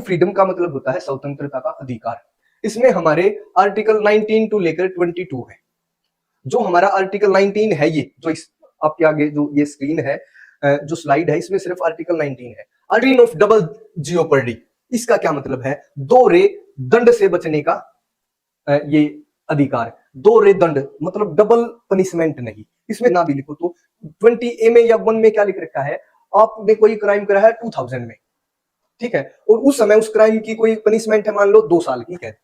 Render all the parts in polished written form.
Freedom का मतलब होता है स्वतंत्रता का अधिकार। इसमें हमारे आर्टिकल 19 टू लेकर 22 है। जो हमारा आर्टिकल 19 है, ये जो इस आपके आगे जो ये स्क्रीन है, जो स्लाइड है, इसमें सिर्फ आर्टिकल 19 है। आर्टिकल ऑफ डबल जियोपर्डी, इसका क्या मतलब है? दो रे दंड से बचने का ये अधिकार। दो रे दंड मतलब डबल पनिशमेंट नहीं। इसमें ना भी लिखो तो 20A में या 1 में क्या लिख रखा है, आपने कोई क्राइम करा है 2000 में, ठीक है, और उस समय उस क्राइम की कोई पनिशमेंट है मान लो 2 साल की कैद,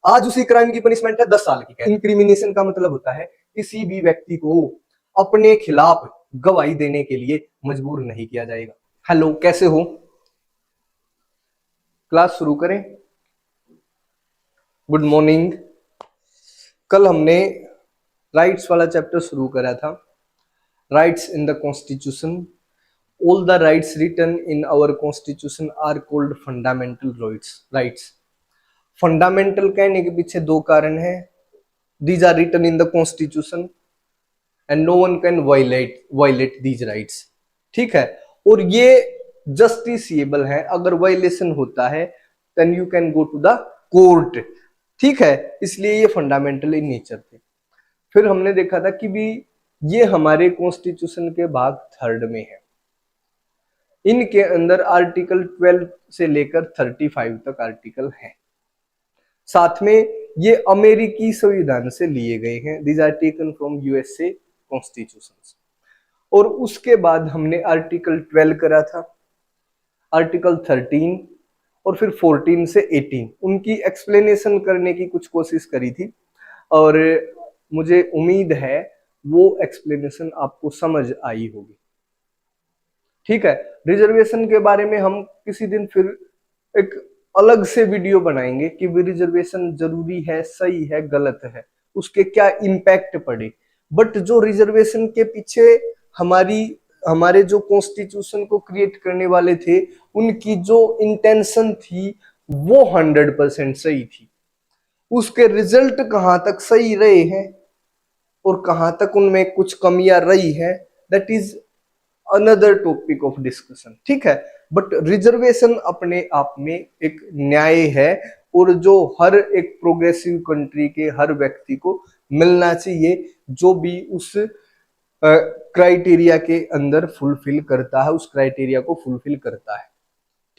आज उसी क्राइम की पनिशमेंट है 10 साल की कैद। इंक्रिमिनेशन का मतलब होता है किसी भी व्यक्ति को अपने खिलाफ गवाही देने के लिए मजबूर नहीं किया जाएगा। हेलो, कैसे हो? क्लास शुरू करें? Good morning. कल हमने राइट्स वाला चैप्टर शुरू करा था। Rights in the constitution. All the rights written in our constitution are called fundamental rights. Fundamental कहने के पीछे 2 कारण है। These are written in the constitution and no one can violate these rights, ठीक है, और ये जस्टिसिएबल है। अगर वायलेशन होता है then you can go to the court, ठीक है, इसलिए ये फंडामेंटल इन नेचर थे। फिर हमने देखा था कि भी ये हमारे कॉन्स्टिट्यूशन के भाग 3 में है। इनके अंदर आर्टिकल 12 से लेकर 35 तक आर्टिकल हैं। साथ में ये अमेरिकी संविधान से लिए गए हैं। These are taken from USA constitutions. और उसके बाद हमने आर्टिकल 12 करा था, आर्टिकल 13 और फिर 14 से 18 उनकी एक्सप्लेनेशन करने की कुछ कोशिश करी थी, और मुझे उम्मीद है वो एक्सप्लेनेशन आपको समझ आई होगी, ठीक है। रिजर्वेशन के बारे में हम किसी दिन फिर एक अलग से वीडियो बनाएंगे कि रिजर्वेशन जरूरी है, सही है, गलत है, उसके क्या इम्पैक्ट पड़े। बट जो रिजर्वेशन के पीछे हमारे जो कॉन्स्टिट्यूशन को क्रिएट करने वाले थे, उनकी जो इंटेंशन थी वो 100% सही थी। उसके रिजल्ट कहां तक सही रहे हैं और कहां तक उनमें कुछ कमियां रही है, that is another topic of discussion, ठीक है। बट रिजर्वेशन अपने आप में एक न्याय है, और जो हर एक प्रोग्रेसिव कंट्री के हर व्यक्ति को मिलना चाहिए, जो भी उस क्राइटेरिया के अंदर फुलफिल करता है, उस क्राइटेरिया को फुलफिल करता है,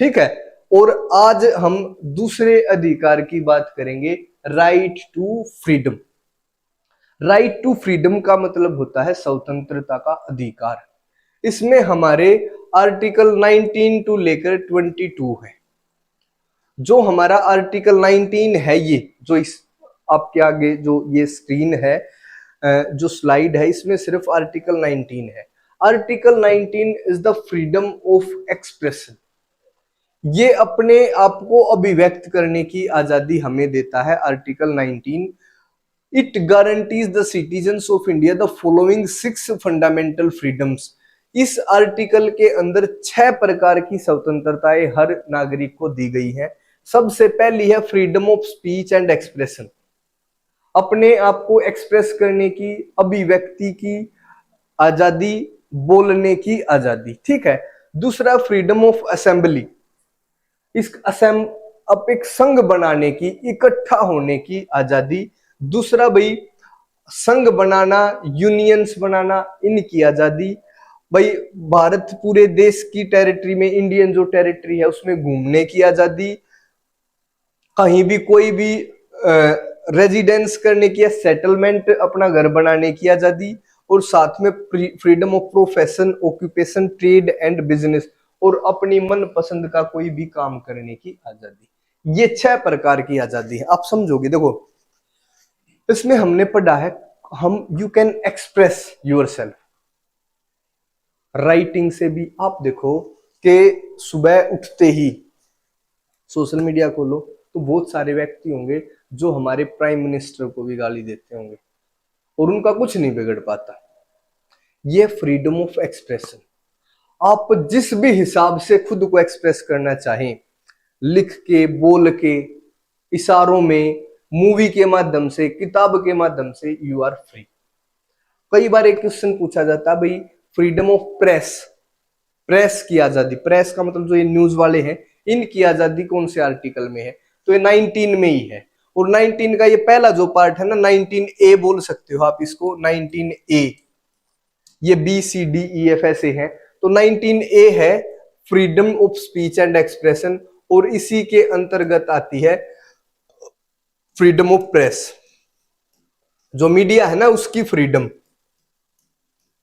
ठीक है। और आज हम दूसरे अधिकार की बात करेंगे, right to freedom. Right to freedom का मतलब होता है स्वतंत्रता का अधिकार। इसमें हमारे आर्टिकल 19 टू लेकर 22 है। जो हमारा आर्टिकल 19 है, ये जो इस आपके आगे जो ये स्क्रीन है, जो स्लाइड है, इसमें सिर्फ आर्टिकल 19 है। Article 19 is the freedom of expression. ये अपने आप को अभिव्यक्त करने की आजादी हमें देता है। Article 19 it guarantees the citizens of India the following 6 fundamental freedoms. इस आर्टिकल के अंदर 6 प्रकार की स्वतंत्रताएं हर नागरिक को दी गई है। सबसे पहली है freedom of speech and expression, अपने आप को एक्सप्रेस करने की, अभिव्यक्ति की आजादी, बोलने की आजादी, ठीक है। दूसरा फ्रीडम ऑफ असेंबली, अब एक संघ बनाने की, इकट्ठा होने की आजादी। दूसरा भाई संघ बनाना, यूनियंस बनाना, इनकी आजादी। भाई भारत पूरे देश की टेरिटरी में, इंडियन जो टेरिटरी है उसमें घूमने की आजादी, कहीं भी कोई भी रेजिडेंस करने की, सेटलमेंट, अपना घर बनाने की आजादी। और साथ में freedom of profession, occupation, trade and business, और अपनी मन पसंद का कोई भी काम करने की आजादी। ये 6 प्रकार की आजादी है, आप समझोगे। देखो इसमें हमने पढ़ा है, you can express yourself. Writing से भी आप देखो कि सुबह उठते ही सोशल मीडिया खोलो तो बहुत सारे व्यक्ति होंगे जो हमारे प्राइम मिनिस्टर को भी गाली देते होंगे, और उनका कुछ नहीं बिगड़ पाता। ये फ्रीडम ऑफ एक्सप्रेशन, आप जिस भी हिसाब से खुद को एक्सप्रेस करना चाहें, लिख के, बोल के, इशारों में, मूवी के माध्यम से, किताब के माध्यम से, यू आर फ्री। कई बार एक क्वेश्चन पूछा जाता है, भाई फ्रीडम ऑफ प्रेस, प्रेस की आजादी, प्रेस का मतलब जो ये न्यूज वाले हैं, इनकी आजादी कौन से आर्टिकल में है? तो ये 19 में ही है। और 19 का ये पहला जो पार्ट है ना, 19A बोल सकते हो आप इसको, 19A। ये BCDEF ऐसे हैं, तो 19A है freedom of speech and expression, और इसी के अंतर्गत आती है फ्रीडम ऑफ प्रेस। जो मीडिया है ना उसकी फ्रीडम,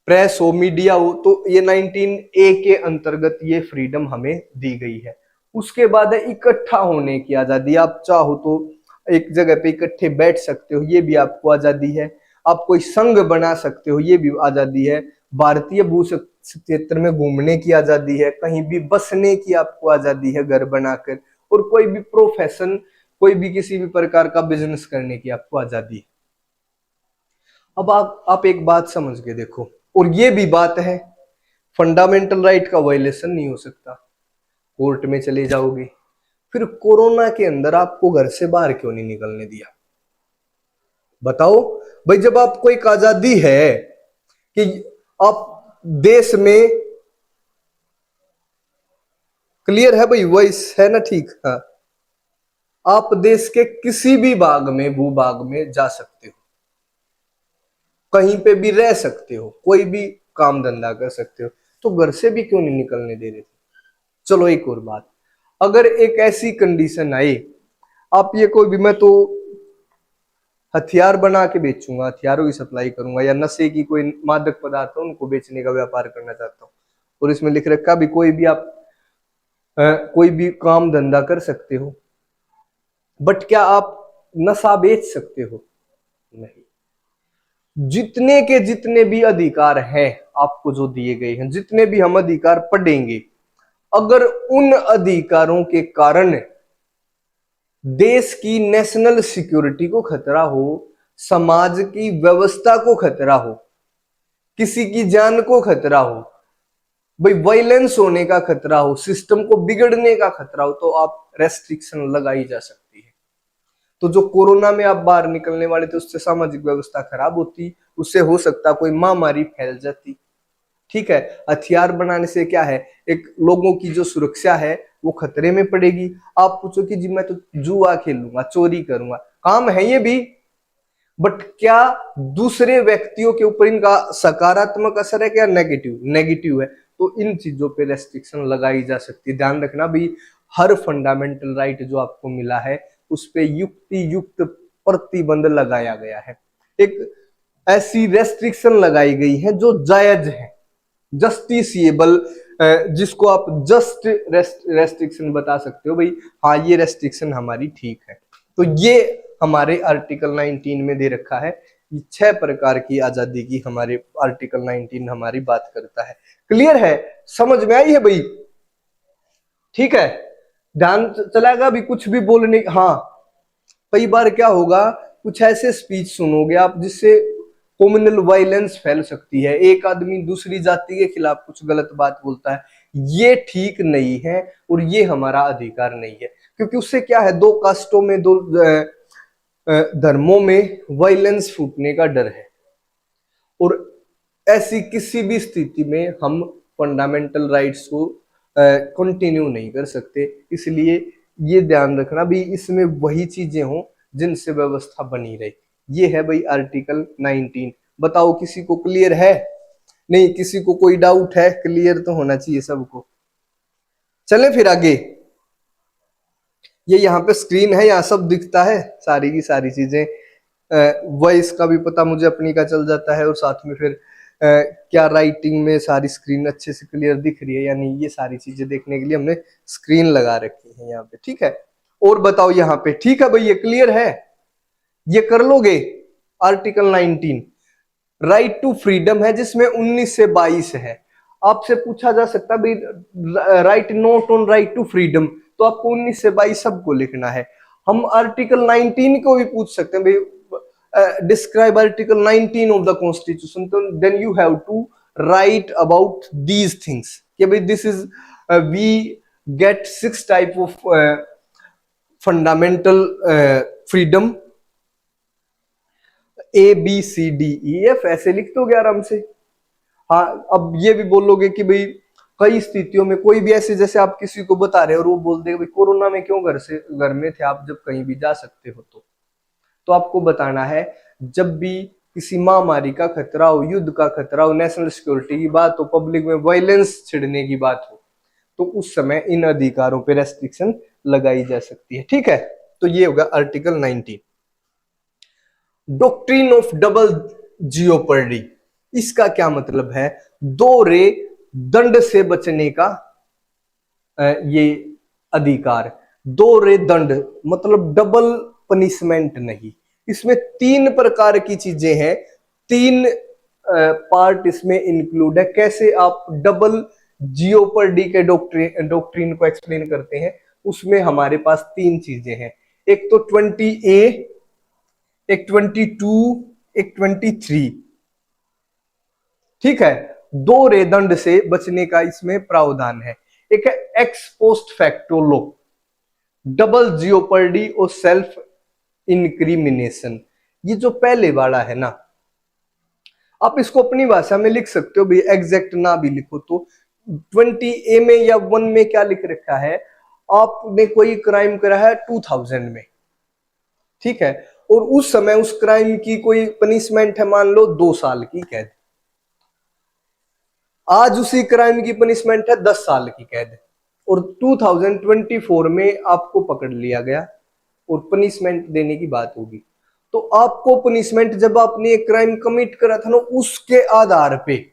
प्रेस हो मीडिया हो, तो ये 19A के अंतर्गत ये फ्रीडम हमें दी गई है। उसके बाद है इकट्ठा होने की आजादी, आप चाहो तो एक जगह पे इकट्ठे बैठ सकते हो, ये भी आपको आजादी है। आप कोई संघ बना सकते हो, ये भी आजादी है। भारतीय भू क्षेत्र में घूमने की आजादी है, कहीं भी बसने की आपको आजादी है घर बनाकर, और कोई भी प्रोफेशन, कोई भी किसी भी प्रकार का बिजनेस करने की आपको आजादी है। अब आप एक बात समझ के देखो, और ये भी बात है, फंडामेंटल राइट का वायलेशन नहीं हो सकता, कोर्ट में चले जाओगे। फिर कोरोना के अंदर आपको घर से बाहर क्यों नहीं निकलने दिया? बताओ भाई, जब आपको एक आजादी है कि आप देश में, क्लियर है भाई, वॉइस है ना? ठीक, हाँ, आप देश के किसी भी भाग में, भूभाग में जा सकते हो, कहीं पे भी रह सकते हो, कोई भी काम धंधा कर सकते हो, तो घर से भी क्यों नहीं निकलने दे रहे थे? चलो एक और बात, अगर एक ऐसी कंडीशन आई, आप ये कोई भी, मैं तो हथियार बना के बेचूंगा, हथियारों की सप्लाई करूंगा, या नशे की कोई मादक पदार्थ है उनको बेचने का व्यापार करना चाहता हूं, और इसमें लिख रखा भी कोई भी आप कोई भी काम धंधा कर सकते हो, बट क्या आप नशा बेच सकते हो? नहीं। जितने के जितने भी अधिकार हैं आपको जो दिए गए हैं, जितने भी हम अधिकार पढ़ेंगे, अगर उन अधिकारों के कारण देश की नेशनल सिक्योरिटी को खतरा हो, समाज की व्यवस्था को खतरा हो, किसी की जान को खतरा हो, भाई वायलेंस होने का खतरा हो, सिस्टम को बिगड़ने का खतरा हो, तो आप रेस्ट्रिक्शन लगाई जा सकती है। तो जो कोरोना में आप बाहर निकलने वाले थे, उससे सामाजिक व्यवस्था खराब होती, उससे हो सकता कोई महामारी फैल जाती। ठीक है, हथियार बनाने से क्या है, एक लोगों की जो सुरक्षा है वो खतरे में पड़ेगी। आप पूछो कि जी मैं तो जुआ खेलूंगा, चोरी करूंगा, काम है ये भी, बट क्या दूसरे व्यक्तियों के ऊपर इनका सकारात्मक असर है क्या नेगेटिव? नेगेटिव है, तो इन चीजों पे रेस्ट्रिक्शन लगाई जा सकती है। ध्यान रखना भी, हर फंडामेंटल राइट जो आपको मिला है उस पे युक्ति युक्त प्रतिबंध लगाया गया है। एक ऐसी रेस्ट्रिक्शन लगाई गई है जो जायज है, जस्टिसिएबल, जिसको आप जस्ट रेस्ट्रिक्शन बता सकते हो भाई, हाँ ये रेस्ट्रिक्शन हमारी ठीक है। तो ये हमारे आर्टिकल 19 में दे रखा है, 6 प्रकार की आजादी की हमारे आर्टिकल 19 हमारी बात करता है। क्लियर है, समझ में आई है भाई? ठीक है, ध्यान चलाएगा भी, कुछ भी बोलने, हाँ कई बार क्या होगा, कुछ ऐसे स्पीच सुनोगे आप जिससे कम्युनल वायलेंस फैल सकती है, एक आदमी दूसरी जाति के खिलाफ कुछ गलत बात बोलता है, ये ठीक नहीं है और ये हमारा अधिकार नहीं है, क्योंकि उससे क्या है, दो कास्टों में, दो धर्मों में वायलेंस फूटने का डर है, और ऐसी किसी भी स्थिति में हम फंडामेंटल राइट्स को कंटिन्यू नहीं कर सकते। इसलिए ये ध्यान रखना भी, इसमें वही चीजें हों जिनसे व्यवस्था बनी रहे। ये है भाई आर्टिकल 19। बताओ किसी को क्लियर है? नहीं, किसी को कोई डाउट है? क्लियर तो होना चाहिए सबको। चले फिर आगे। ये यहाँ पे स्क्रीन है, यहाँ सब दिखता है, सारी की सारी चीजें, वॉइस का भी पता मुझे अपनी का चल जाता है, और साथ में फिर क्या राइटिंग में सारी स्क्रीन अच्छे से क्लियर दिख रही है, यानी ये सारी चीजें देखने के लिए हमने स्क्रीन लगा रखी है यहाँ पे। ठीक है, और बताओ यहाँ पे, ठीक है भाई, ये क्लियर है, ये कर लोगे? आर्टिकल 19 राइट टू फ्रीडम है, जिसमें 19 से 22 है। आपसे पूछा जा सकता है भाई right note on right to freedom, तो आपको 19 से 22 सबको लिखना है। हम आर्टिकल 19 को भी पूछ सकते हैं भाई, describe article 19 of the constitution, then you have to write about these things कि भाई this is we get 6 type of fundamental freedom, ABCDEF ऐसे लिख दोगे आराम से। हाँ, अब ये भी बोलोगे कि भाई कई स्थितियों में कोई भी ऐसे, जैसे आप किसी को बता रहे हो और वो बोल दे भाई कोरोना में क्यों घर में थे आप जब कहीं भी जा सकते हो, तो आपको बताना है जब भी किसी महामारी का खतरा हो, युद्ध का खतरा हो, नेशनल सिक्योरिटी की बात हो, पब्लिक में वायलेंस छिड़ने की बात हो, तो उस समय इन अधिकारों पे रेस्ट्रिक्शन लगाई जा सकती है। ठीक है, तो ये होगा आर्टिकल 19। डॉक्ट्रिन ऑफ डबल जियोपर्डी, इसका क्या मतलब है? दोहरे दंड से बचने का ये अधिकार। दोहरे दंड मतलब डबल पनिशमेंट नहीं। इसमें तीन प्रकार की चीजें हैं, तीन पार्ट इसमें इंक्लूड है। कैसे आप डबल जियोपर्डी के डॉक्ट्रिन को एक्सप्लेन करते हैं, उसमें हमारे पास तीन चीजें हैं। एक तो 20A, एक 22, एक 23। ठीक है, दोहरे दंड से बचने का इसमें प्रावधान है। एक है ex post facto law, double jeopardy और सेल्फ इंक्रिमिनेशन। ये जो पहले वाला है ना, आप इसको अपनी भाषा में लिख सकते हो भी, एग्जैक्ट ना भी लिखो तो 20A में या 1 में क्या लिख रखा है, आपने कोई क्राइम करा है 2000 में, ठीक है, और उस समय उस क्राइम की कोई पनिशमेंट है मान लो 2 साल की कैद। आज उसी क्राइम की पनिशमेंट है 10 साल की कैद, और 2024 में आपको पकड़ लिया गया और पनिशमेंट देने की बात होगी, तो आपको पनिशमेंट जब आपने एक क्राइम कमिट करा था ना उसके आधार पे,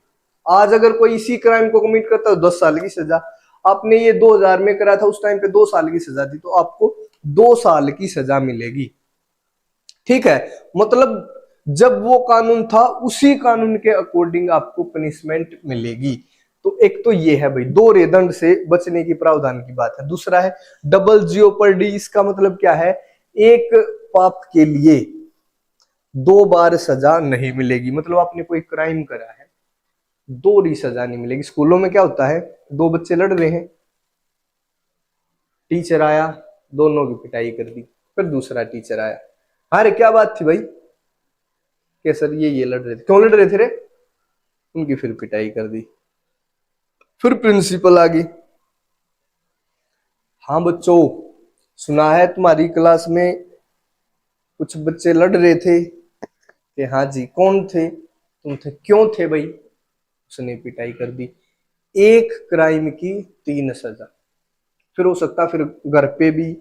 आज अगर कोई इसी क्राइम को कमिट करता है 10 साल की सजा, आपने ये 2000 में करा था, उस टाइम पे 2 साल की सजा थी, तो आपको 2 साल की सजा मिलेगी। ठीक है, मतलब जब वो कानून था उसी कानून के अकॉर्डिंग आपको पनिशमेंट मिलेगी। तो एक तो ये है भाई दोहरे दंड से बचने की प्रावधान की बात है। दूसरा है डबल जियोपर्डी, इसका मतलब क्या है, एक पाप के लिए 2 बार सजा नहीं मिलेगी। मतलब आपने कोई क्राइम करा है, दोहरी सजा नहीं मिलेगी। स्कूलों में क्या होता है, 2 बच्चे लड़ रहे हैं, टीचर आया, दोनों की पिटाई कर दी, फिर दूसरा टीचर आया, अरे क्या बात थी भाई, कि सर ये लड़ रहे थे, क्यों लड़ रहे थे रे, उनकी फिर पिटाई कर दी, फिर प्रिंसिपल आ गई, हाँ बच्चों सुना है तुम्हारी क्लास में कुछ बच्चे लड़ रहे थे, कि हाँ जी, कौन थे, तुम थे, क्यों थे भाई, उसने पिटाई कर दी। एक क्राइम की 3 सजा, फिर हो सकता फिर घर पे भी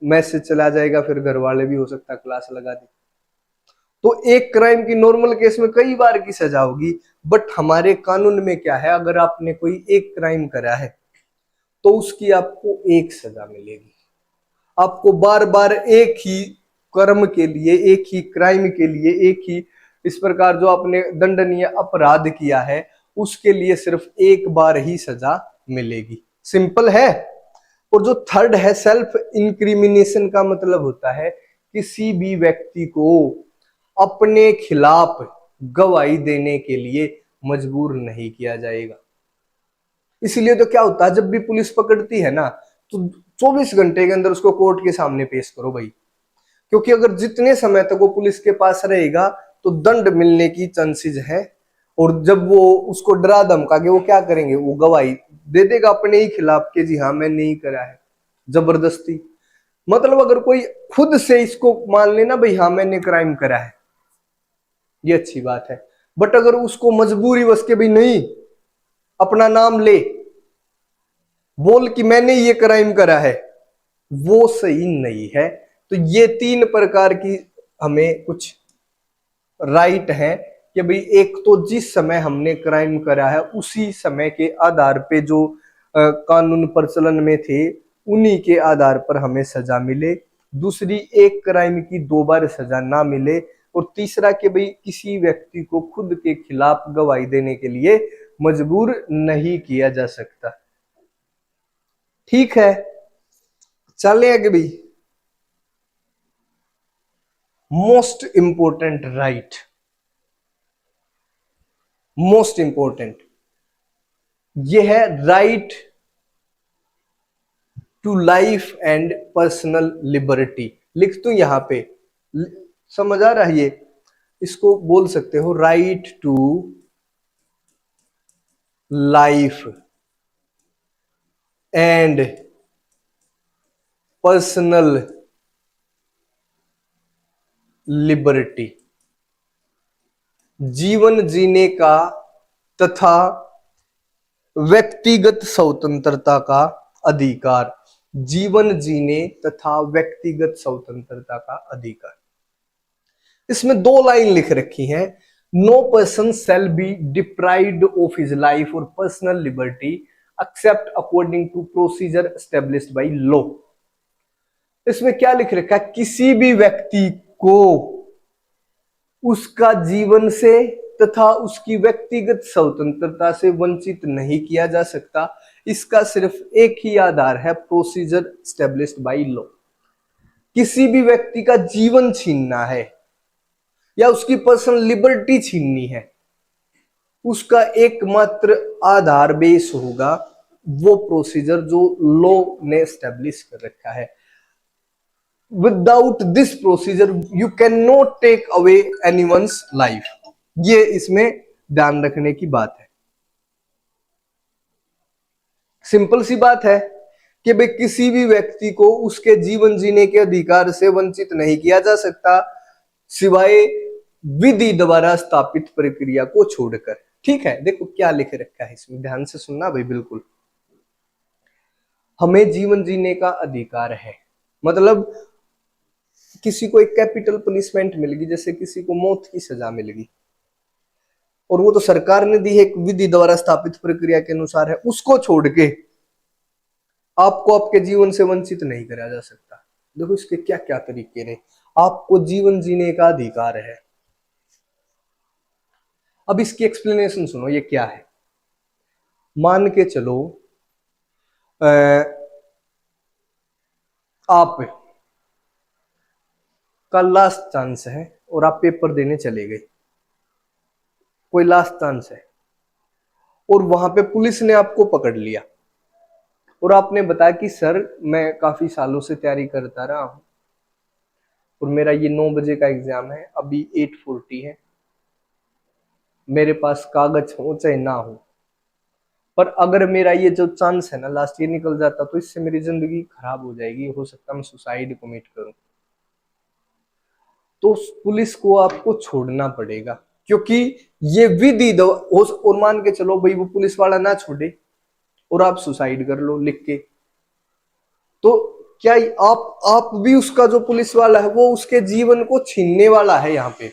मैसेज चला जाएगा, फिर घर वाले भी हो सकता क्लास लगा दी। तो एक क्राइम की नॉर्मल केस में कई बार की सजा होगी, बट हमारे कानून में क्या है, अगर आपने कोई एक क्राइम करा है तो उसकी आपको एक सजा मिलेगी। आपको बार बार एक ही कर्म के लिए, एक ही क्राइम के लिए, एक ही इस प्रकार जो आपने दंडनीय अपराध किया है उसके लिए सिर्फ एक बार ही सजा मिलेगी। सिंपल है। और जो थर्ड है सेल्फ इंक्रिमिनेशन, का मतलब होता है किसी भी व्यक्ति को अपने खिलाफ गवाही देने के लिए मजबूर नहीं किया जाएगा। इसलिए तो क्या होता है, जब भी पुलिस पकड़ती है ना तो 24 घंटे के अंदर उसको कोर्ट के सामने पेश करो भाई, क्योंकि अगर जितने समय तक वो पुलिस के पास रहेगा तो दंड मिलने की चांसेस है। और जब वो उसको डरा धमका के वो क्या करेंगे, वो गवाही दे देगा अपने ही खिलाफ कि जी हाँ मैंने ही करा है, जबरदस्ती। मतलब अगर कोई खुद से इसको मान लेना भाई हाँ मैंने क्राइम करा है, ये अच्छी बात है, बट अगर उसको मजबूरी बस के भाई नहीं, अपना नाम ले बोल कि मैंने ये क्राइम करा है, वो सही नहीं है। तो ये 3 प्रकार की हमें कुछ राइट है कि भाई एक तो जिस समय हमने क्राइम करा है उसी समय के आधार पे जो कानून प्रचलन में थे उन्हीं के आधार पर हमें सजा मिले। दूसरी, एक क्राइम की 2 बार सजा ना मिले। और तीसरा कि भाई किसी व्यक्ति को खुद के खिलाफ गवाही देने के लिए मजबूर नहीं किया जा सकता। ठीक है, चले आगे भाई। Most important right, most important ये है right to life and personal liberty. लिख तू यहां पे, समझ आ रहा है, ये इसको बोल सकते हो right to life and personal liberty, जीवन जीने का तथा व्यक्तिगत स्वतंत्रता का अधिकार, जीवन जीने तथा व्यक्तिगत स्वतंत्रता का अधिकार। इसमें दो लाइन लिख रखी है, no person shall be deprived of his life और personal liberty except according to procedure established by law. इसमें क्या लिख रखा है, किसी भी व्यक्ति को उसका जीवन से तथा उसकी व्यक्तिगत स्वतंत्रता से वंचित नहीं किया जा सकता। इसका सिर्फ एक ही आधार है, प्रोसीजर एस्टेब्लिश्ड बाय लॉ। किसी भी व्यक्ति का जीवन छीनना है या उसकी पर्सनल लिबर्टी छीननी है, उसका एकमात्र आधार बेस होगा वो प्रोसीजर जो लॉ ने एस्टेब्लिश कर रखा है। Without this procedure you can not take away anyone's life. ये इसमें ध्यान रखने की बात है। सिंपल सी बात है कि भाई किसी भी व्यक्ति को उसके जीवन जीने के अधिकार से वंचित नहीं किया जा सकता सिवाय विधि द्वारा स्थापित प्रक्रिया को छोड़कर। ठीक है, देखो क्या लिख रखा है इसमें, ध्यान से सुनना भाई। बिल्कुल, हमें जीवन जीने का अधिकार है, मतलब किसी को एक कैपिटल पनिशमेंट मिल गई, जैसे किसी को मौत की सजा मिल गई, और वो तो सरकार ने दी है, एक विधि द्वारा स्थापित प्रक्रिया के अनुसार है, उसको छोड़ के आपको आपके जीवन से वंचित नहीं करा जा सकता। देखो इसके क्या क्या तरीके ने, आपको जीवन जीने का अधिकार है। अब इसकी एक्सप्लेनेशन सुनो, ये क्या है। मान के चलो आप का लास्ट चांस है और आप पेपर देने चले गए, कोई लास्ट चांस है, और वहां पे पुलिस ने आपको पकड़ लिया और आपने बताया कि सर मैं काफी सालों से तैयारी करता रहा हूं और मेरा ये 9 बजे का एग्जाम है, अभी 8:40 है, मेरे पास कागज हो चाहे ना हो, पर अगर मेरा ये जो चांस है ना लास्ट, ये निकल जाता तो इससे मेरी जिंदगी खराब हो जाएगी, हो सकता मैं सुसाइड कमिट करूं। तो पुलिस को आपको छोड़ना पड़ेगा, क्योंकि ये विधि और मान के चलो भाई वो पुलिस वाला ना छोड़े और आप सुसाइड कर लो लिख के, तो क्या आप भी उसका जो पुलिस वाला है वो उसके जीवन को छीनने वाला है यहाँ पे।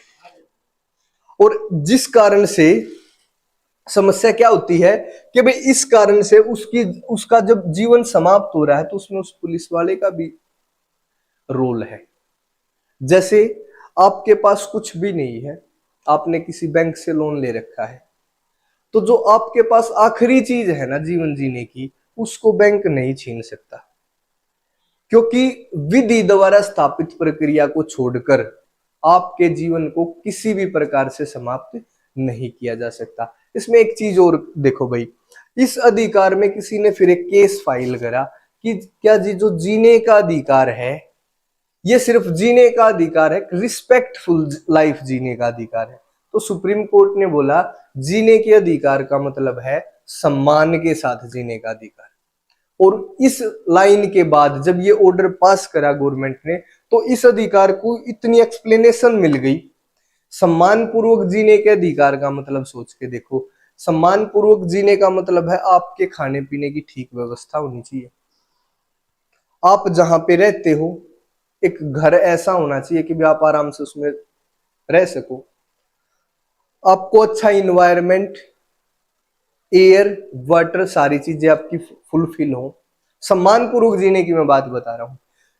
और जिस कारण से समस्या क्या होती है कि भाई इस कारण से उसका जब जीवन समाप्त हो रहा है तो उसमें उस पुलिस वाले का भी रोल है। जैसे आपके पास कुछ भी नहीं है, आपने किसी बैंक से लोन ले रखा है, तो जो आपके पास आखिरी चीज है ना जीवन जीने की, उसको बैंक नहीं छीन सकता, क्योंकि विधि द्वारा स्थापित प्रक्रिया को छोड़कर आपके जीवन को किसी भी प्रकार से समाप्त नहीं किया जा सकता। इसमें एक चीज और देखो भाई, इस अधिकार में किसी ने फिर एक केस फाइल करा कि क्या जी जो जीने का अधिकार है ये सिर्फ जीने का अधिकार है, रिस्पेक्टफुल लाइफ जीने का अधिकार है। तो सुप्रीम कोर्ट ने बोला जीने के अधिकार का मतलब है सम्मान के साथ जीने का अधिकार। और इस लाइन के बाद जब ये ऑर्डर पास करा गवर्नमेंट ने, तो इस अधिकार को इतनी एक्सप्लेनेशन मिल गई। सम्मान पूर्वक जीने के अधिकार का मतलब सोच के देखो, सम्मान पूर्वक जीने का मतलब है आपके खाने पीने की ठीक व्यवस्था होनी चाहिए, आप जहां पे रहते हो एक घर ऐसा होना चाहिए कि भी आप आराम से उसमें रह सको, आपको अच्छा इन्वायरमेंट, एयर, वाटर, सारी चीजें आपकी फुलफिल हो। सम्मान पूर्वक जीने की मैं बात बता रहा हूं।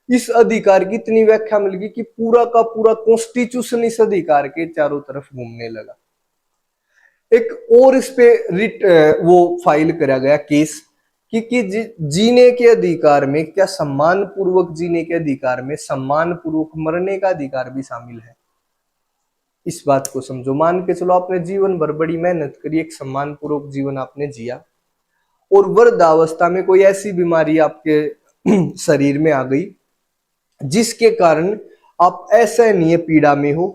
इस अधिकार की इतनी व्याख्या मिल गई कि पूरा का पूरा कॉन्स्टिट्यूशन इस अधिकार के चारों तरफ घूमने लगा। एक और इस पे वो फाइल करा गया केस कि जीने के अधिकार में क्या सम्मान पूर्वक जीने के अधिकार में सम्मान पूर्वक मरने का अधिकार भी शामिल है। इस बात को समझो, मान के चलो आपने जीवन भर बड़ी मेहनत करी, एक सम्मान पूर्वक जीवन आपने जिया, और वृद्धावस्था में कोई ऐसी बीमारी आपके शरीर में आ गई जिसके कारण आप असहनीय पीड़ा में हो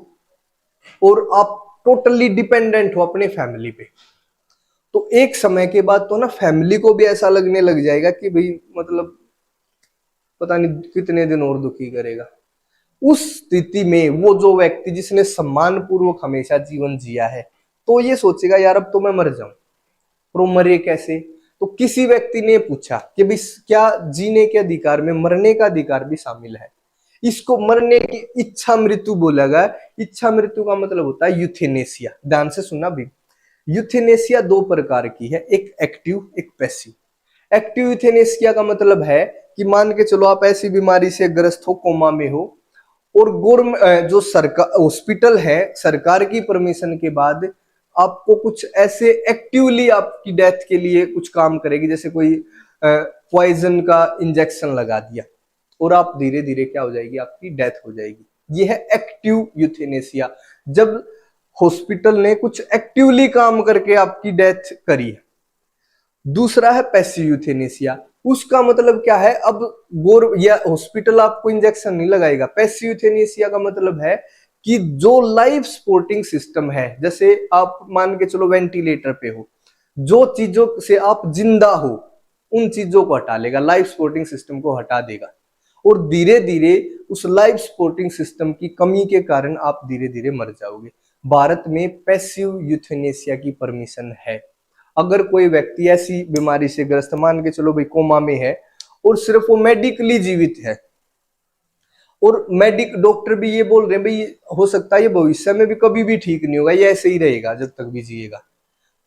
और आप टोटली डिपेंडेंट हो अपने फैमिली पे, तो एक समय के बाद तो ना फैमिली को भी ऐसा लगने लग जाएगा कि भाई मतलब पता नहीं कितने दिन और दुखी करेगा। उस स्थिति में वो जो व्यक्ति जिसने सम्मान पूर्वक हमेशा जीवन जिया है, तो ये सोचेगा यार अब तो मैं मर जाऊं। पर वो मरे कैसे? तो किसी व्यक्ति ने पूछा कि भाई क्या जीने के अधिकार में मरने का अधिकार भी शामिल है? इसको मरने की इच्छा मृत्यु बोला गया। इच्छा मृत्यु का मतलब होता है यूथेनेसिया। ध्यान से सुनना भी, यूथेनेसिया दो प्रकार की है, एक एक्टिव एक पैसिव। एक्टिव यूथेनेसिया का मतलब है कि मान के चलो आप ऐसी बीमारी से ग्रस्त हो, कोमा में हो, और गवर्नमेंट जो सरकार हॉस्पिटल है सरकार की परमिशन के बाद आपको कुछ ऐसे एक्टिवली आपकी डेथ के लिए कुछ काम करेगी, जैसे कोई पॉइजन का इंजेक्शन लगा दिया और आप धीरे धीरे क्या हो जाएगी, आपकी डेथ हो जाएगी। ये है एक्टिव यूथेनेसिया, जब हॉस्पिटल ने कुछ एक्टिवली काम करके आपकी डेथ करी है। दूसरा है पैसिव यूथेनेसिया। उसका मतलब क्या है, अब गोर या हॉस्पिटल आपको इंजेक्शन नहीं लगाएगा। पैसिव यूथेनेसिया का मतलब है कि जो लाइफ सपोर्टिंग सिस्टम है, जैसे आप मान के चलो वेंटिलेटर पे हो, जो चीजों से आप जिंदा हो उन चीजों को हटा लेगा, लाइफ सपोर्टिंग सिस्टम को हटा देगा, और धीरे धीरे उस लाइफ सपोर्टिंग सिस्टम की कमी के कारण आप धीरे धीरे मर जाओगे। भारत में पैसिव यूथेनेसिया की परमिशन है। अगर कोई व्यक्ति ऐसी बीमारी से ग्रस्त, मान के चलो भाई कोमा में है और सिर्फ वो मेडिकली जीवित है, और डॉक्टर भी ये बोल रहे हैं भाई हो सकता है ये भविष्य में भी कभी भी ठीक नहीं होगा, ये ऐसे ही रहेगा जब तक भी जिएगा,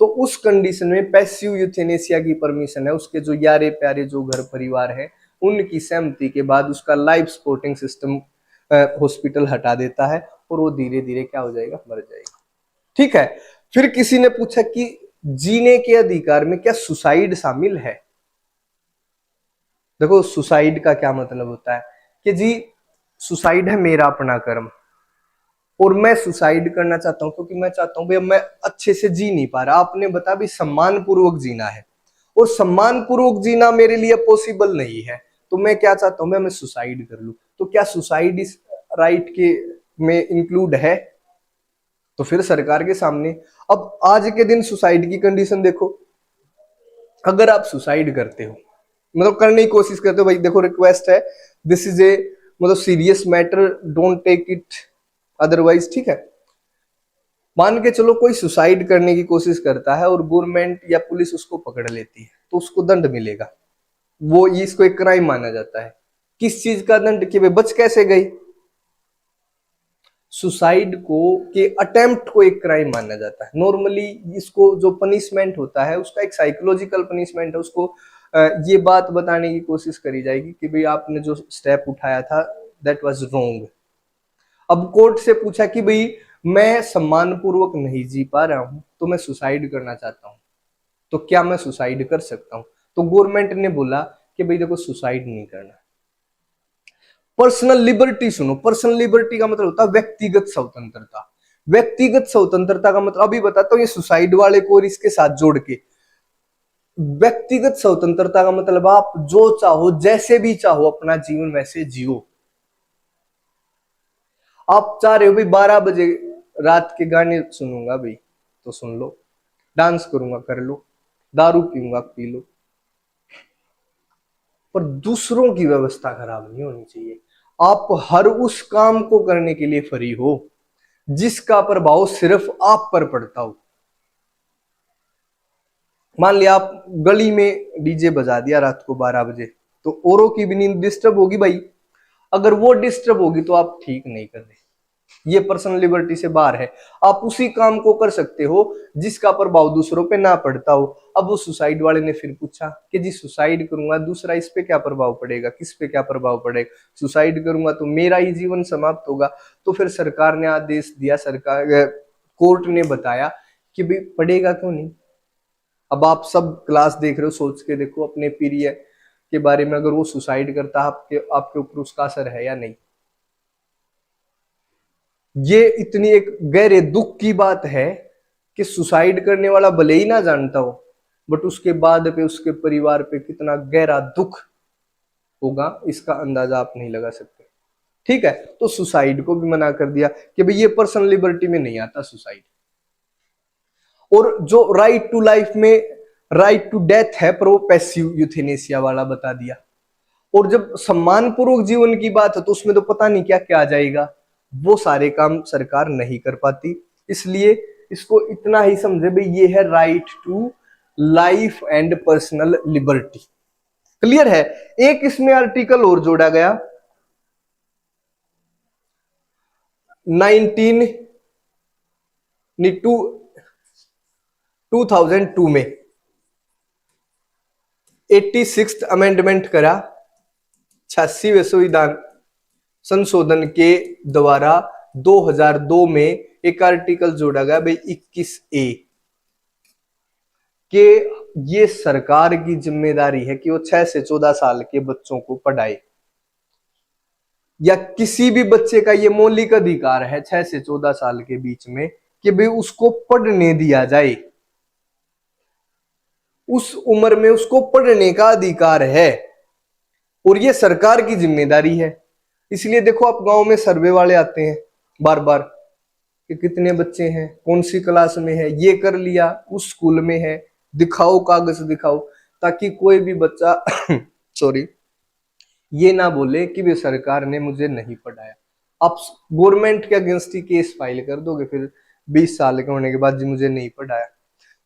तो उस कंडीशन में पैसिव यूथेनेसिया की परमिशन है। उसके जो यारे प्यारे जो घर परिवार है उनकी सहमति के बाद उसका लाइफ सपोर्टिंग सिस्टम हॉस्पिटल हटा देता है और वो धीरे धीरे क्या हो जाएगा, मर जाएगा। ठीक है। फिर किसी ने पूछा कि जीने के अधिकार में क्या सुसाइड शामिल है? देखो सुसाइड का क्या मतलब होता है कि जी सुसाइड है मेरा अपना कर्म, और मैं सुसाइड करना चाहता हूं क्योंकि मैं चाहता हूं भाई अब मैं अच्छे से जी नहीं पा रहा। आपने बताया भी सम्मान पूर्वक जीना है, और सम्मान पूर्वक जीना मेरे लिए पॉसिबल नहीं है, तो मैं क्या चाहता हूं, मैं सुसाइड कर लूं। तो क्या सुसाइड इस राइट के में इंक्लूड है? तो फिर सरकार के सामने अब आज के दिन सुसाइड की कंडीशन देखो। अगर आप सुसाइड करते हो, मतलब करने की कोशिश करते हो, भाई देखो रिक्वेस्ट है, दिस इज ए मतलब serious matter, don't take it otherwise. ठीक है। मान के चलो कोई सुसाइड करने की कोशिश करता है और गवर्नमेंट या पुलिस उसको पकड़ लेती है, तो उसको दंड मिलेगा। वो इसको एक क्राइम माना जाता है। किस चीज का दंड, कि भाई बच कैसे गई? सुसाइड को के अटेम्प्ट को एक क्राइम माना जाता है। नॉर्मली इसको जो पनिशमेंट होता है उसका एक साइकोलॉजिकल पनिशमेंट है, उसको ये बात बताने की कोशिश करी जाएगी कि भाई आपने जो स्टेप उठाया था दैट वाज रॉन्ग। अब कोर्ट से पूछा कि भाई मैं सम्मान पूर्वक नहीं जी पा रहा हूं तो मैं सुसाइड करना चाहता हूं, तो क्या मैं सुसाइड कर सकता हूं? तो गवर्नमेंट ने बोला कि भाई देखो सुसाइड नहीं करना। पर्सनल लिबर्टी सुनो, पर्सनल लिबर्टी का मतलब होता है व्यक्तिगत स्वतंत्रता। व्यक्तिगत स्वतंत्रता का मतलब अभी बताता हूं ये सुसाइड वाले को और इसके साथ जोड़ के। व्यक्तिगत स्वतंत्रता का मतलब आप जो चाहो जैसे भी चाहो अपना जीवन वैसे जियो। आप चाह रहे हो भाई 12 बजे रात के गाने सुनूंगा भाई, तो सुन लो, डांस करूंगा कर लो, दारू पीऊंगा पी लो, पर दूसरों की व्यवस्था खराब नहीं होनी चाहिए। आप हर उस काम को करने के लिए फ्री हो जिसका प्रभाव सिर्फ आप पर पड़ता हो। मान लिया आप गली में डीजे बजा दिया रात को 12 बजे, तो औरों की भी नींद डिस्टर्ब होगी भाई। अगर वो डिस्टर्ब होगी तो आप ठीक नहीं कर रहे, ये पर्सनल लिबर्टी से बाहर है। आप उसी काम को कर सकते हो जिसका प्रभाव दूसरों पे ना पड़ता हो। अब वो सुसाइड वाले ने फिर पूछा कि जी सुसाइड करूंगा दूसरा इस पे क्या प्रभाव पड़ेगा, किस पे क्या प्रभाव पड़ेगा? सुसाइड करूंगा तो मेरा ही जीवन समाप्त होगा। तो फिर सरकार ने आदेश दिया, सरकार कोर्ट ने बताया कि भाई पड़ेगा क्यों नहीं। अब आप सब क्लास देख रहे हो, सोच के देखो अपने पीरियड के बारे में, अगर वो सुसाइड करता है आपके ऊपर उसका असर है या नहीं। ये इतनी एक गहरे दुख की बात है कि सुसाइड करने वाला भले ही ना जानता हो, बट उसके बाद पे उसके परिवार पे कितना गहरा दुख होगा इसका अंदाजा आप नहीं लगा सकते। ठीक है। तो सुसाइड को भी मना कर दिया कि भाई ये पर्सनल लिबर्टी में नहीं आता सुसाइड। और जो राइट टू लाइफ में राइट टू डेथ है, पर वो पैसिव यूथेनेसिया वाला बता दिया। और जब सम्मान पूर्वक जीवन की बात है तो उसमें तो पता नहीं क्या क्या आ जाएगा, वो सारे काम सरकार नहीं कर पाती। इसलिए इसको इतना ही समझे भाई, ये है right to life and personal liberty. Clear है। एक इसमें आर्टिकल और जोड़ा गया 2002 में 86th अमेंडमेंट करा, 86वें संविधान संशोधन के द्वारा 2002 में एक आर्टिकल जोड़ा गया भाई 21A के ये सरकार की जिम्मेदारी है कि वो 6 से 14 साल के बच्चों को पढ़ाए, या किसी भी बच्चे का ये मौलिक अधिकार है 6 से 14 साल के बीच में कि भाई उसको पढ़ने दिया जाए, उस उम्र में उसको पढ़ने का अधिकार है, और ये सरकार की जिम्मेदारी है। इसलिए देखो आप गांव में सर्वे वाले आते हैं बार बार कि कितने बच्चे हैं, कौन सी क्लास में है, ये कर लिया, उस स्कूल में है, दिखाओ कागज दिखाओ, ताकि कोई भी बच्चा सॉरी ये ना बोले कि वे सरकार ने मुझे नहीं पढ़ाया। आप गवर्नमेंट के अगेंस्ट ही केस फाइल कर दोगे फिर 20 साल के होने के बाद, जी मुझे नहीं पढ़ाया।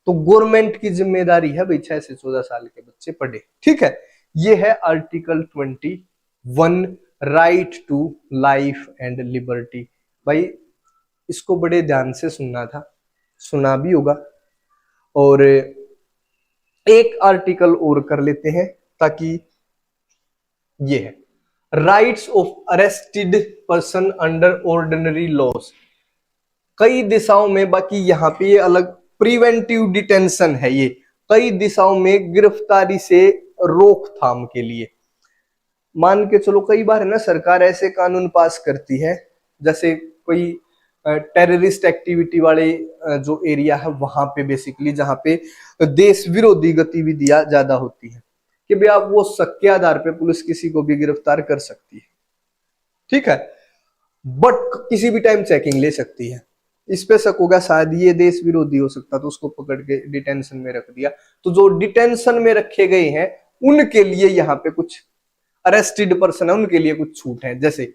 तो गवर्नमेंट की जिम्मेदारी है भाई 6 से 14 साल के बच्चे पढ़े। ठीक है, ये है article 21 right to life and liberty. भाई इसको बड़े ध्यान से सुनना था, सुना भी होगा। और एक आर्टिकल और कर लेते हैं ताकि ये है rights of arrested person under ordinary laws. कई दिशाओं में, बाकी यहाँ पे ये अलग प्रिवेंटिव डिटेंशन है, ये कई दिशाओं में गिरफ्तारी से रोकथाम के लिए। मान के चलो कई बार है ना सरकार ऐसे कानून पास करती है, जैसे कोई टेररिस्ट एक्टिविटी वाले जो एरिया है वहां पे बेसिकली, जहां पे देश विरोधी गतिविधियां ज्यादा होती है, कि भाई आप वो शक के आधार पे पुलिस किसी को भी गिरफ्तार कर सकती है। ठीक है, बट किसी भी टाइम चेकिंग ले सकती है। इस पे शक होगा शायद ये देश विरोधी हो सकता, तो उसको पकड़ के डिटेंशन में रख दिया। तो जो डिटेंशन में रखे गए हैं उनके लिए यहाँ पे कुछ अरेस्टेड पर्सन है, उनके लिए कुछ छूट है। जैसे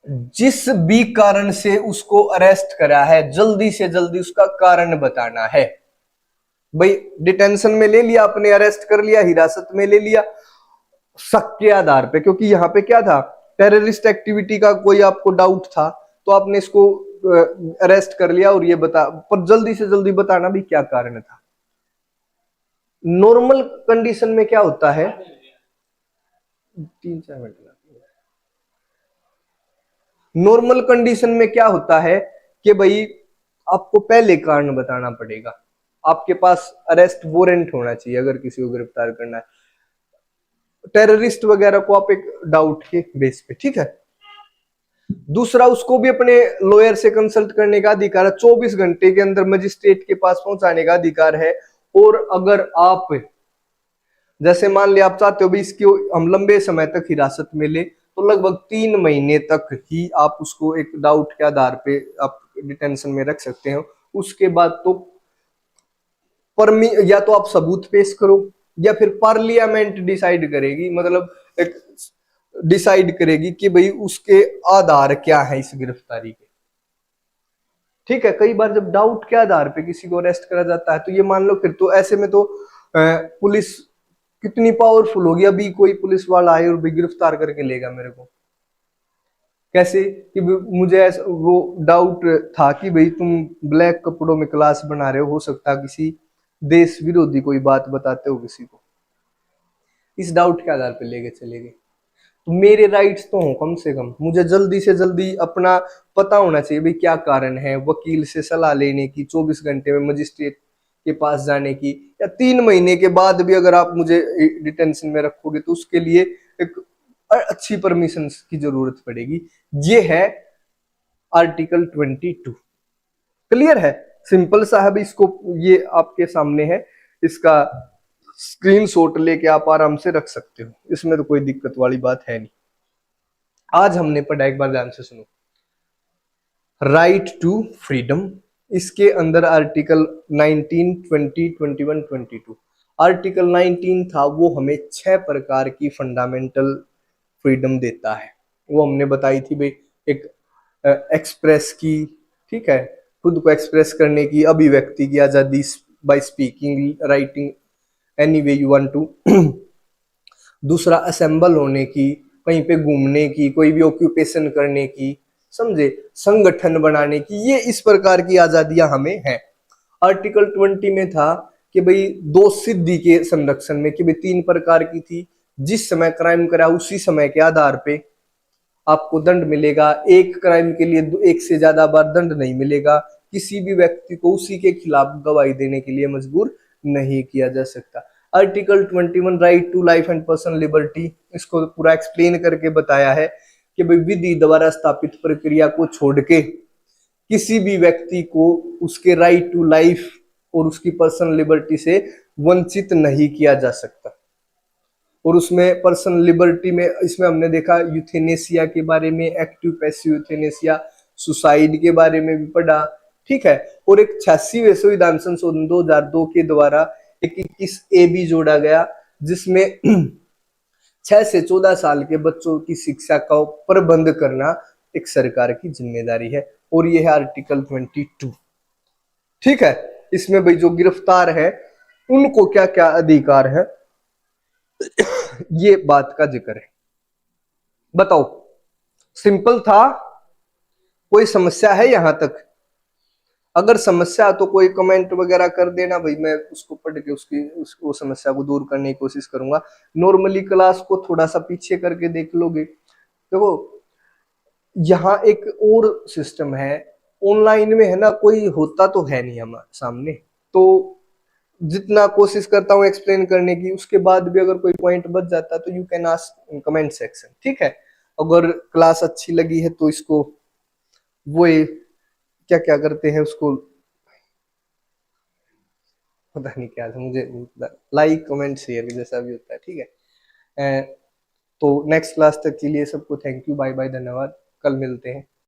जिस भी कारण से उसको अरेस्ट करा है, जल्दी से जल्दी उसका कारण बताना है। भाई डिटेंशन में ले लिया आपने, अरेस्ट कर लिया, हिरासत में ले लिया शक के आधार पे, क्योंकि यहाँ पे क्या था, टेररिस्ट एक्टिविटी का कोई आपको डाउट था तो आपने इसको अरेस्ट कर लिया, और ये बता, पर जल्दी से जल्दी बताना भी क्या कारण था। नॉर्मल कंडीशन में क्या होता है, 3-4 मिनट, नॉर्मल कंडीशन में क्या होता है कि भाई आपको पहले कारण बताना पड़ेगा, आपके पास अरेस्ट वारंट होना चाहिए अगर किसी को गिरफ्तार करना है, टेररिस्ट वगैरह को आप एक डाउट के बेस पे। ठीक है, दूसरा उसको भी अपने लॉयर से कंसल्ट करने का अधिकार है, 24 घंटे के अंदर मजिस्ट्रेट के पास पहुंचाने का अधिकार है। और अगर आप जैसे मान लिया आप चाहते हो भी इसकी हम लंबे समय तक हिरासत में ले, तो लगभग 3 महीने तक ही आप उसको एक डाउट के आधार पे आप डिटेंशन में रख सकते हो। उसके बाद तो या तो आप सबूत पेश करो, या फिर पार्लियामेंट डिसाइड करेगी, मतलब एक डिसाइड करेगी कि भाई उसके आधार क्या है इस गिरफ्तारी के। ठीक है, कई बार जब डाउट के आधार पे किसी को अरेस्ट करा जाता है तो ये मान लो, फिर तो ऐसे में तो पुलिस कितनी पावरफुल होगी। अभी कोई पुलिस वाला आए और भी गिरफ्तार करके लेगा मेरे को, कैसे कि मुझे ऐसा वो डाउट था कि भाई तुम ब्लैक कपड़ों में क्लास बना रहे हो सकता है किसी देश विरोधी कोई बात बताते हो किसी को, इस डाउट के आधार पे लेके चले गए। तो मेरे राइट्स तो हो कम से कम, मुझे जल्दी से जल्दी अपना पता होना चाहिए भाई क्या कारण है, वकील से सलाह लेने की, 24 घंटे में मजिस्ट्रेट के पास जाने की, या 3 महीने के बाद भी अगर आप मुझे डिटेंशन में रखोगे तो उसके लिए एक अच्छी परमिशन की जरूरत पड़ेगी। ये है आर्टिकल 22। क्लियर है, सिंपल सा है, इसको ये आपके सामने है, इसका स्क्रीनशॉट लेके आप आराम से रख सकते हो, इसमें तो कोई दिक्कत वाली बात है नहीं। आज हमने पढ़ा, एक बार ध्यान से सुनो, राइट टू फ्रीडम, इसके अंदर आर्टिकल 19, 20, 21, 22, आर्टिकल 19 था वो हमें 6 प्रकार की फंडामेंटल फ्रीडम देता है। वो हमने बताई थी भाई, एक एक्सप्रेस की, ठीक है, खुद को एक्सप्रेस करने की, अभिव्यक्ति की आजादी by speaking, writing, any way you want to. दूसरा असेंबल होने की, कहीं पे घूमने की, कोई भी ऑक्यूपेशन करने की, समझे, संगठन बनाने की, ये इस प्रकार की आजादियां हमें हैं। आर्टिकल 20 में था कि भाई दो सिद्धि के संरक्षण में, कि भाई 3 प्रकार की थी, जिस समय क्राइम करा उसी समय के आधार पे आपको दंड मिलेगा, एक क्राइम के लिए एक से ज्यादा बार दंड नहीं मिलेगा, किसी भी व्यक्ति को उसी के खिलाफ गवाही देने के लिए मजबूर नहीं किया जा सकता। Article 21 right to life and personal liberty, इसको पूरा एक्सप्लेन करके बताया है कि भाई विधि द्वारा स्थापित प्रक्रिया को छोड़ के किसी भी व्यक्ति को उसके राइट टू लाइफ और उसकी पर्सनल लिबर्टी से वंचित नहीं किया जा सकता। और उसमें पर्सनल लिबर्टी में इसमें हमने देखा यूथेनेसिया के बारे में, एक्टिव पैसिव यूथेनेसिया, सुसाइड के बारे में भी पढ़ा, ठीक है। और एक 86वें संविधान संशोधन 2002 के द्वारा एक 21A भी जोड़ा गया, जिसमें 6 से 14 साल के बच्चों की शिक्षा का प्रबंध करना एक सरकार की जिम्मेदारी है। और यह है आर्टिकल 22, ठीक है। इसमें भाई जो गिरफ्तार है उनको क्या क्या अधिकार है, ये बात का जिक्र है। बताओ, सिंपल था? कोई समस्या है यहां तक? अगर समस्या तो कोई कमेंट वगैरह कर देना भाई, मैं उसको पढ़ के उसको समस्या को दूर करने की कोशिश करूंगा। नॉर्मली क्लास को थोड़ा सा पीछे करके देख लोगे। देखो यहाँ एक और सिस्टम है, ऑनलाइन में है ना, कोई होता तो है नहीं हमारे सामने, तो जितना कोशिश करता हूँ एक्सप्लेन करने की, उसके बाद भी अगर कोई पॉइंट बच जाता है तो you can ask in comment section, ठीक है। अगर क्लास अच्छी लगी है तो इसको वो क्या क्या करते हैं उसको, पता नहीं क्या था मुझे, लाइक कमेंट शेयर जैसा भी होता है, ठीक है। तो नेक्स्ट क्लास तक के लिए सबको थैंक यू, बाय बाय, धन्यवाद, कल मिलते हैं।